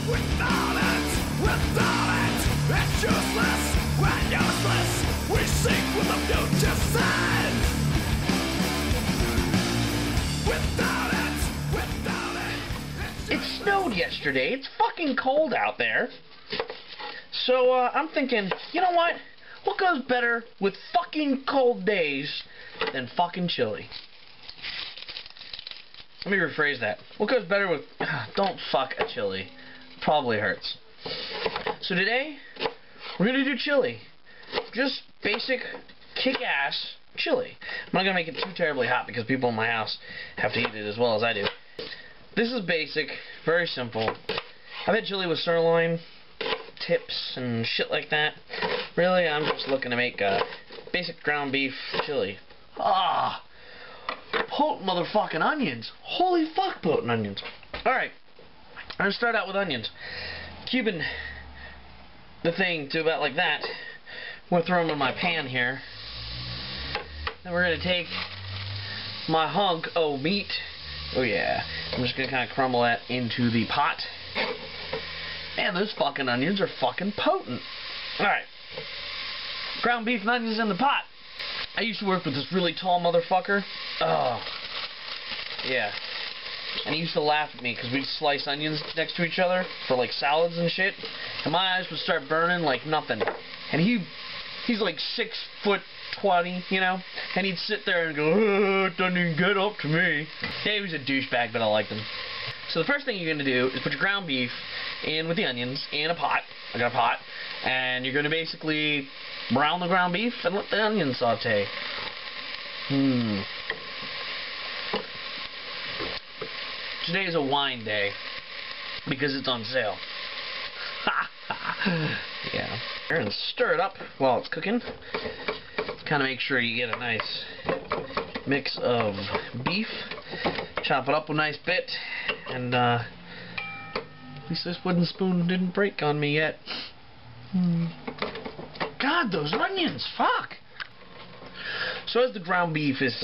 Without it, it's useless and useless. We sink with the future sand. Without it. It snowed yesterday. It's fucking cold out there. So, I'm thinking, you know what? What goes better with fucking cold days than fucking chili? Let me rephrase that. What goes better with... don't fuck a chili. Probably hurts. So today, we're gonna do chili. Just basic, kick-ass chili. I'm not gonna make it too terribly hot because people in my house have to eat it as well as I do. This is basic, very simple. I've had chili with sirloin, tips, and shit like that. Really, I'm just looking to make basic ground beef chili. Ah! Potent motherfucking onions. Holy fuck, potent onions. Alright. I'm going to start out with onions. Cubing the thing to about like that. I'm going to throw them in my pan here. Then we're going to take my hunk of meat. Oh yeah. I'm just going to kind of crumble that into the pot. Man, those fucking onions are fucking potent. Alright. Ground beef and onions in the pot. I used to work with this really tall motherfucker. Oh. Yeah. And he used to laugh at me because we'd slice onions next to each other for like salads and shit. And my eyes would start burning like nothing. And he's like 6'20", you know? And he'd sit there and go, oh, it doesn't even get up to me. Yeah, he was a douchebag, but I liked him. So the first thing you're going to do is put your ground beef in with the onions in a pot. I got a pot. And you're going to basically brown the ground beef and let the onions saute. Today is a wine day because it's on sale. Yeah. And stir it up while it's cooking. Kind of make sure you get a nice mix of beef. Chop it up a nice bit. And at least this wooden spoon didn't break on me yet. God, those onions! Fuck! So as the ground beef is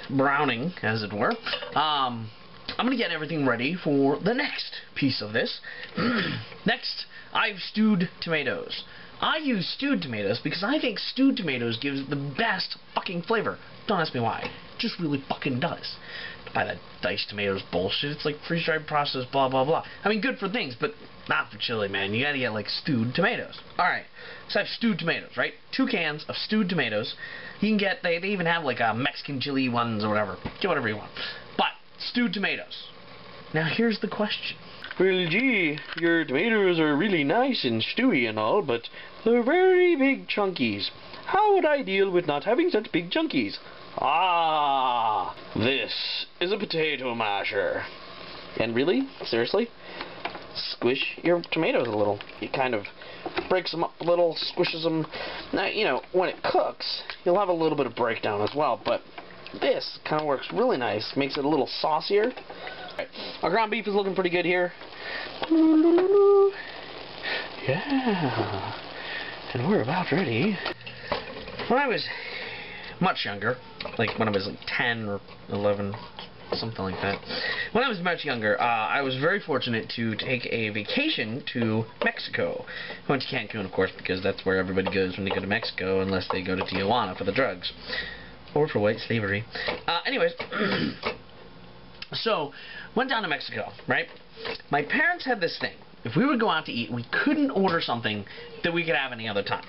browning, as it were, I'm going to get everything ready for the next piece of this. Next, I've stewed tomatoes. I use stewed tomatoes because I think stewed tomatoes gives the best fucking flavor. Don't ask me why. It just really fucking does. Buy that diced tomatoes bullshit. It's like freeze-dried processed blah blah blah. I mean, good for things, but not for chili, man. You gotta get like stewed tomatoes. Alright, so I have stewed tomatoes, right? 2 cans of stewed tomatoes. You can get, they even have like Mexican chili ones or whatever. Get whatever you want. But, stewed tomatoes. Now here's the question. Well, gee, your tomatoes are really nice and stewy and all, but they're very big chunkies. How would I deal with not having such big chunkies? Ah, this is a potato masher. And really? Seriously? Squish your tomatoes a little. It kind of breaks them up a little, squishes them. Now, you know, when it cooks, you'll have a little bit of breakdown as well, but this kind of works really nice. Makes it a little saucier. Right. Our ground beef is looking pretty good here. Yeah. And we're about ready. When I was much younger, like when I was like 10 or 11, something like that. When I was much younger, I was very fortunate to take a vacation to Mexico. I went to Cancun, of course, because that's where everybody goes when they go to Mexico, unless they go to Tijuana for the drugs. Or for white slavery. Anyways, so, went down to Mexico, right? My parents had this thing. If we would go out to eat, we couldn't order something that we could have any other time.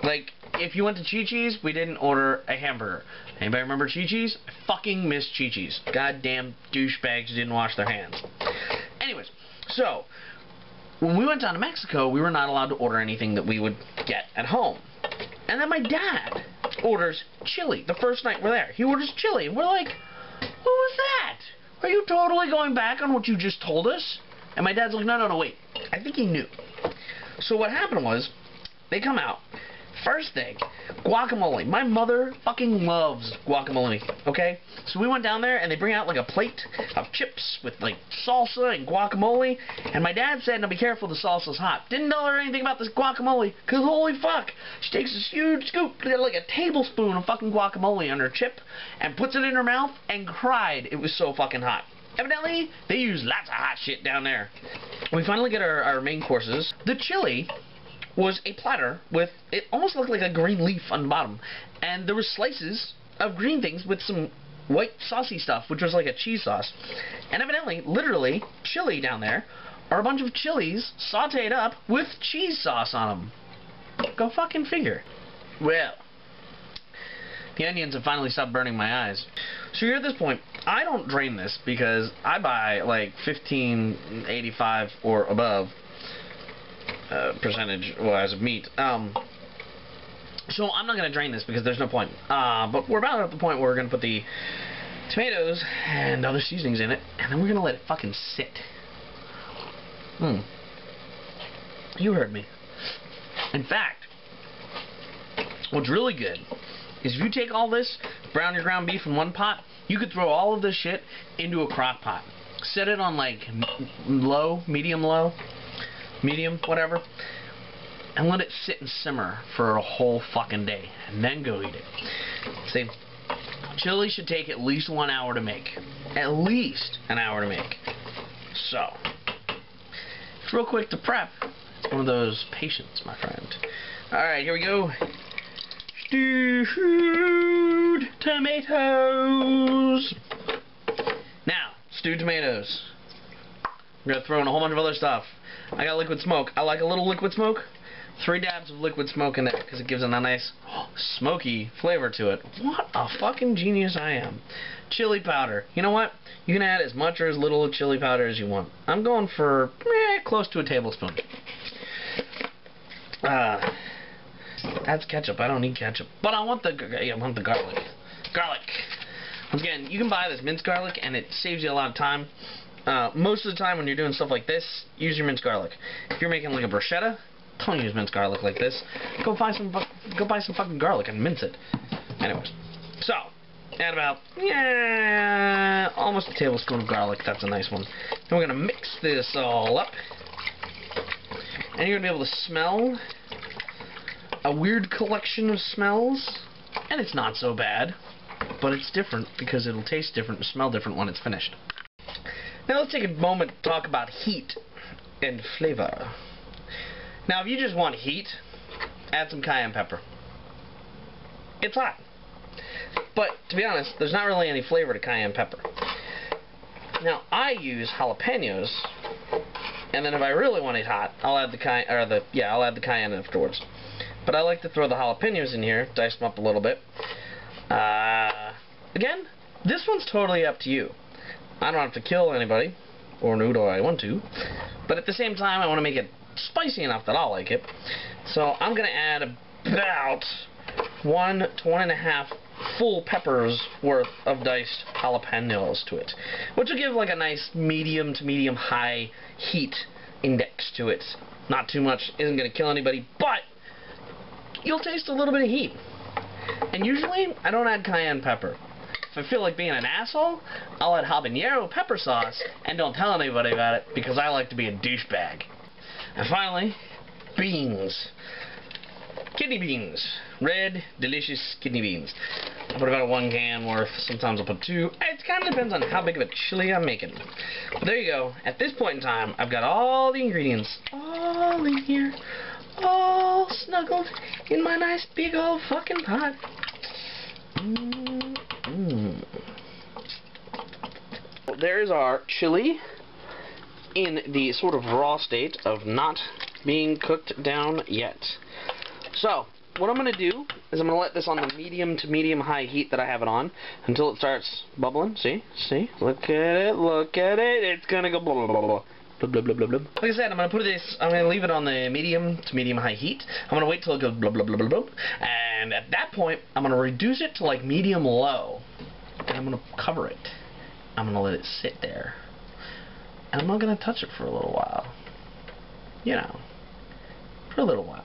Like, if you went to Chi-Chi's, we didn't order a hamburger. Anybody remember Chi-Chi's? I fucking miss Chi-Chi's. Goddamn douchebags didn't wash their hands. Anyways, so, when we went down to Mexico, we were not allowed to order anything that we would get at home. And then my dad orders chili the first night we're there. He orders chili, and we're like, what was that? Are you totally going back on what you just told us? And my dad's like, no, wait. I think he knew. So what happened was, they come out. First thing, guacamole. My mother fucking loves guacamole, okay? So we went down there, and they bring out like a plate of chips with like salsa and guacamole. And my dad said, now be careful, the salsa's hot. Didn't tell her anything about this guacamole, because holy fuck. She takes this huge scoop, like a tablespoon of fucking guacamole on her chip, and puts it in her mouth, and cried. It was so fucking hot. Evidently, they use lots of hot shit down there. we finally get our main courses. The chili was a platter with, it almost looked like a green leaf on the bottom, and there were slices of green things with some white saucy stuff, which was like a cheese sauce. And evidently, literally, chili down there are a bunch of chilies sauteed up with cheese sauce on them. Go fucking figure. Well, the onions have finally stopped burning my eyes. So you're at this point. I don't drain this because I buy like 1585 or above percentage wise of meat. So I'm not going to drain this because there's no point. But we're about at the point where we're going to put the tomatoes and other seasonings in it, and then we're going to let it fucking sit. You heard me. In fact, what's really good is if you take all this, brown your ground beef in one pot, you could throw all of this shit into a crock pot. Set it on like low, medium, whatever, and let it sit and simmer for a whole fucking day, and then go eat it. See, chili should take at least 1 hour to make. At least an hour to make. So, it's real quick to prep. It's one of those patience, my friend. Alright, here we go. Stewed tomatoes. Now, stewed tomatoes. I'm going to throw in a whole bunch of other stuff. I got liquid smoke. I like a little liquid smoke. 3 dabs of liquid smoke in there because it gives it a nice smoky flavor to it. What a fucking genius I am. Chili powder. You know what? You can add as much or as little chili powder as you want. I'm going for close to a tablespoon. That's ketchup. I don't need ketchup. But I want the garlic. Garlic. Once again, you can buy this minced garlic and it saves you a lot of time. Most of the time when you're doing stuff like this, use your minced garlic. If you're making like a bruschetta, don't use minced garlic like this. Go buy some fucking garlic and mince it. Anyways, so add about almost a tablespoon of garlic. That's a nice one. Then we're gonna mix this all up, and you're gonna be able to smell a weird collection of smells, and it's not so bad, but it's different because it'll taste different and smell different when it's finished. Now let's take a moment to talk about heat and flavor. Now if you just want heat, add some cayenne pepper. It's hot. But to be honest, there's not really any flavor to cayenne pepper. Now I use jalapenos, and then if I really want it hot, I'll add the cayenne afterwards. But I like to throw the jalapenos in here, dice them up a little bit. Again, this one's totally up to you. I don't have to kill anybody, or nor do I want to, but at the same time I want to make it spicy enough that I'll like it. So I'm going to add about 1 to 1.5 full peppers worth of diced jalapenos to it, which will give like a nice medium to medium high heat index to it. Not too much, isn't going to kill anybody, but you'll taste a little bit of heat. And usually I don't add cayenne pepper. If I feel like being an asshole, I'll add habanero pepper sauce and don't tell anybody about it because I like to be a douchebag. And finally, beans. Kidney beans. Red, delicious kidney beans. I put about 1 can worth. Sometimes I'll put 2. It kind of depends on how big of a chili I'm making. But there you go. At this point in time, I've got all the ingredients all in here. All snuggled in my nice big old fucking pot. There's our chili in the sort of raw state of not being cooked down yet. So, what I'm going to do is I'm going to let this on the medium to medium high heat that I have it on until it starts bubbling. See? Look at it, it's going to go blah, blah, blah, blah. Blah, blah, blah, blah, blah. Like I said, I'm going to leave it on the medium to medium high heat. I'm going to wait till it goes blah, blah, blah, blah, blah. And at that point, I'm going to reduce it to like medium low. And I'm going to cover it. I'm going to let it sit there. And I'm not going to touch it for a little while. You know, for a little while.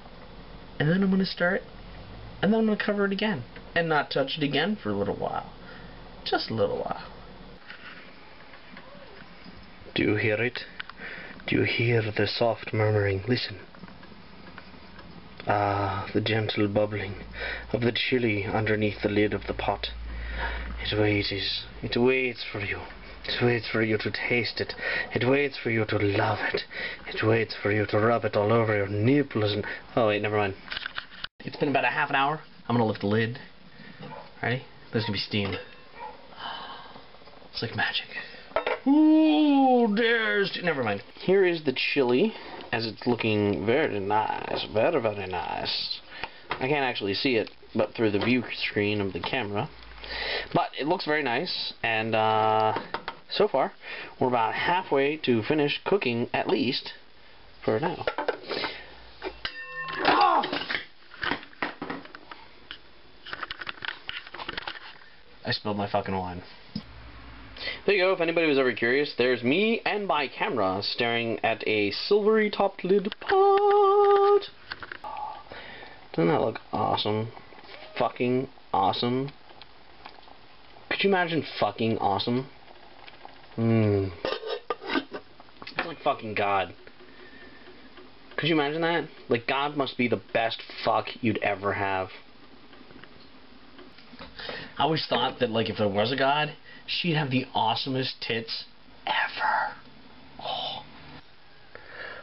And then I'm going to stir it. And then I'm going to cover it again. And not touch it again for a little while. Just a little while. Do you hear it? Do you hear the soft murmuring? Listen. Ah, the gentle bubbling of the chili underneath the lid of the pot. It waits for you. It waits for you to taste it. It waits for you to love it. It waits for you to rub it all over your nipples and... Oh wait, never mind. It's been about a half an hour. I'm gonna lift the lid. Ready? There's gonna be steam. It's like magic. Ooh, there's... Never mind. Here is the chili, as it's looking very nice. Very, very nice. I can't actually see it, but through the view screen of the camera. But it looks very nice, and so far, we're about halfway to finish cooking, at least, for now. Oh! I spilled my fucking wine. There you go, if anybody was ever curious, there's me and my camera staring at a silvery topped lid pot. Doesn't that look awesome? Fucking awesome. Could you imagine fucking awesome? It's like fucking God. Could you imagine that? Like, God must be the best fuck you'd ever have. I always thought that, like, if there was a God, she'd have the awesomest tits ever. Oh.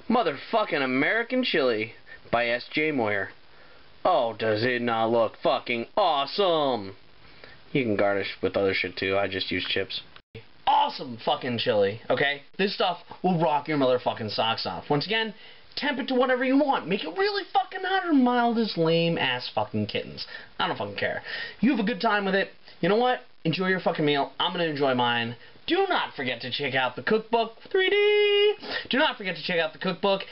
Motherfucking American Chili by S.J. Moyer. Oh, does it not look fucking awesome? You can garnish with other shit too. I just use chips. Awesome fucking chili, okay? This stuff will rock your motherfucking socks off. Once again, temp it to whatever you want. Make it really fucking hot or mild as lame ass fucking kittens. I don't fucking care. You have a good time with it. You know what? Enjoy your fucking meal. I'm gonna enjoy mine. Do not forget to check out the cookbook 3D. Do not forget to check out the cookbook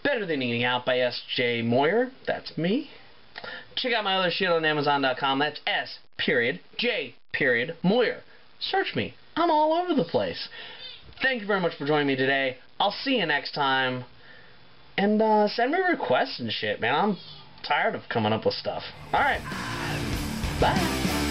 Better Than Eating Out by S.J. Moyer. That's me. Check out my other shit on Amazon.com. That's S.J. Moyer. Search me. I'm all over the place. Thank you very much for joining me today. I'll see you next time. And send me requests and shit, man. I'm tired of coming up with stuff. Alright. Bye.